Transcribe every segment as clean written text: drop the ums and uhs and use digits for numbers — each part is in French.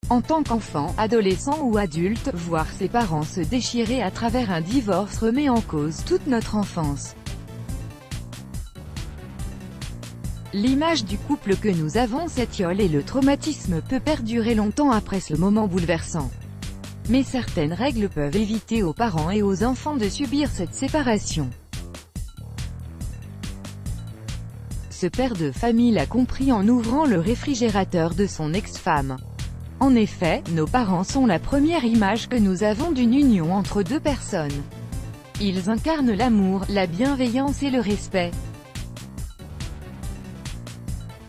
En tant qu'enfant, adolescent ou adulte, voir ses parents se déchirer à travers un divorce remet en cause toute notre enfance. L'image du couple que nous avons s'étiole et le traumatisme peut perdurer longtemps après ce moment bouleversant. Mais certaines règles peuvent éviter aux parents et aux enfants de subir cette séparation. Ce père de famille l'a compris en ouvrant le réfrigérateur de son ex-femme. En effet, nos parents sont la première image que nous avons d'une union entre deux personnes. Ils incarnent l'amour, la bienveillance et le respect.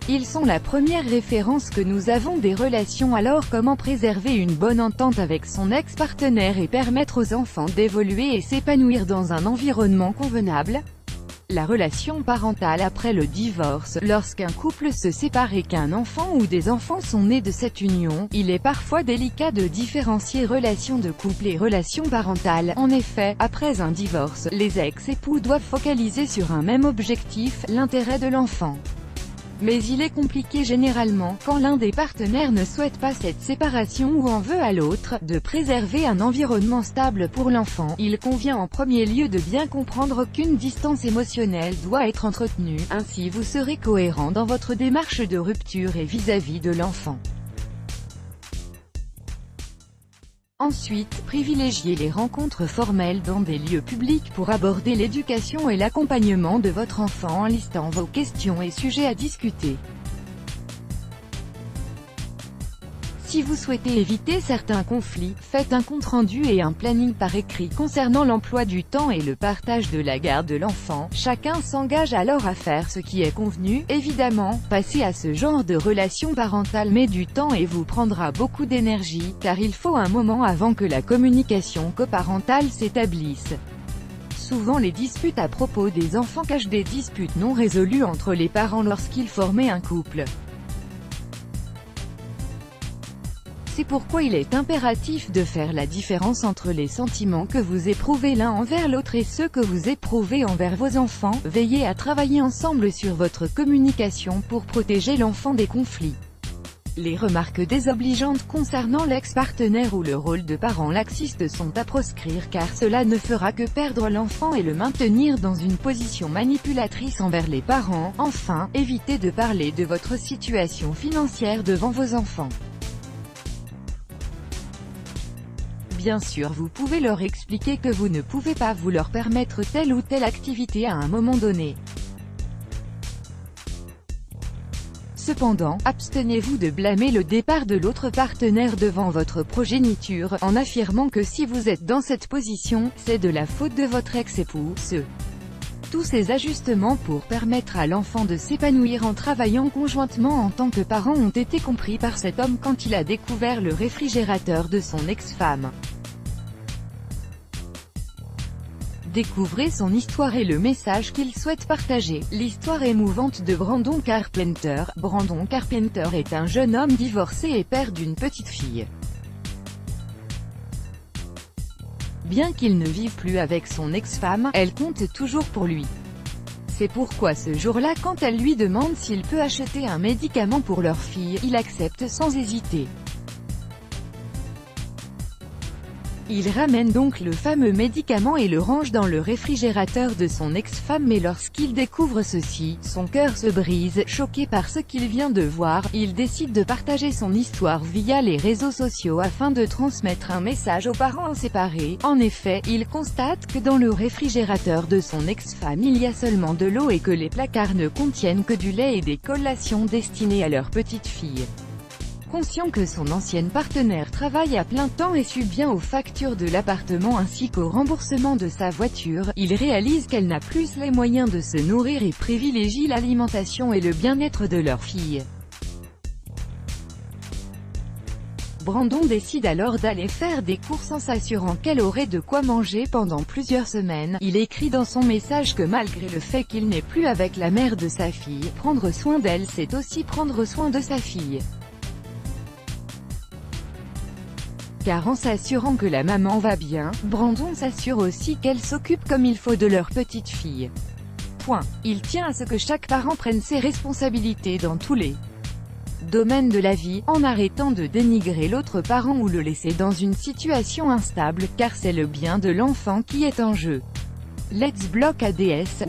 Ils sont la première référence que nous avons des relations. Alors comment préserver une bonne entente avec son ex-partenaire et permettre aux enfants d'évoluer et s'épanouir dans un environnement convenable? La relation parentale après le divorce. Lorsqu'un couple se sépare et qu'un enfant ou des enfants sont nés de cette union, il est parfois délicat de différencier relation de couple et relation parentale. En effet, après un divorce, les ex-époux doivent focaliser sur un même objectif, l'intérêt de l'enfant. Mais il est compliqué généralement, quand l'un des partenaires ne souhaite pas cette séparation ou en veut à l'autre, de préserver un environnement stable pour l'enfant. Il convient en premier lieu de bien comprendre qu'une distance émotionnelle doit être entretenue, ainsi vous serez cohérent dans votre démarche de rupture et vis-à-vis de l'enfant. Ensuite, privilégiez les rencontres formelles dans des lieux publics pour aborder l'éducation et l'accompagnement de votre enfant en listant vos questions et sujets à discuter. Si vous souhaitez éviter certains conflits, faites un compte-rendu et un planning par écrit concernant l'emploi du temps et le partage de la garde de l'enfant. Chacun s'engage alors à faire ce qui est convenu. Évidemment, passer à ce genre de relation parentale met du temps et vous prendra beaucoup d'énergie, car il faut un moment avant que la communication coparentale s'établisse. Souvent les disputes à propos des enfants cachent des disputes non résolues entre les parents lorsqu'ils formaient un couple. C'est pourquoi il est impératif de faire la différence entre les sentiments que vous éprouvez l'un envers l'autre et ceux que vous éprouvez envers vos enfants. Veillez à travailler ensemble sur votre communication pour protéger l'enfant des conflits. Les remarques désobligeantes concernant l'ex-partenaire ou le rôle de parent laxiste sont à proscrire, car cela ne fera que perdre l'enfant et le maintenir dans une position manipulatrice envers les parents. Enfin, évitez de parler de votre situation financière devant vos enfants. Bien sûr, vous pouvez leur expliquer que vous ne pouvez pas vous leur permettre telle ou telle activité à un moment donné. Cependant, abstenez-vous de blâmer le départ de l'autre partenaire devant votre progéniture, en affirmant que si vous êtes dans cette position, c'est de la faute de votre ex-époux. Tous ces ajustements pour permettre à l'enfant de s'épanouir en travaillant conjointement en tant que parent ont été compris par cet homme quand il a découvert le réfrigérateur de son ex-femme. Découvrez son histoire et le message qu'il souhaite partager. L'histoire émouvante de Brandon Carpenter. Brandon Carpenter est un jeune homme divorcé et père d'une petite fille. Bien qu'il ne vive plus avec son ex-femme, elle compte toujours pour lui. C'est pourquoi ce jour-là, quand elle lui demande s'il peut acheter un médicament pour leur fille, il accepte sans hésiter. Il ramène donc le fameux médicament et le range dans le réfrigérateur de son ex-femme, mais lorsqu'il découvre ceci, son cœur se brise. Choqué par ce qu'il vient de voir, il décide de partager son histoire via les réseaux sociaux afin de transmettre un message aux parents séparés. En effet, il constate que dans le réfrigérateur de son ex-femme il y a seulement de l'eau et que les placards ne contiennent que du lait et des collations destinées à leur petite fille. Conscient que son ancienne partenaire travaille à plein temps et suit bien aux factures de l'appartement ainsi qu'au remboursement de sa voiture, il réalise qu'elle n'a plus les moyens de se nourrir et privilégie l'alimentation et le bien-être de leur fille. Brandon décide alors d'aller faire des courses en s'assurant qu'elle aurait de quoi manger pendant plusieurs semaines. Il écrit dans son message que malgré le fait qu'il n'est plus avec la mère de sa fille, prendre soin d'elle c'est aussi prendre soin de sa fille. Car en s'assurant que la maman va bien, Brandon s'assure aussi qu'elle s'occupe comme il faut de leur petite fille. Il tient à ce que chaque parent prenne ses responsabilités dans tous les domaine de la vie, en arrêtant de dénigrer l'autre parent ou le laisser dans une situation instable, car c'est le bien de l'enfant qui est en jeu. Let's Block ADS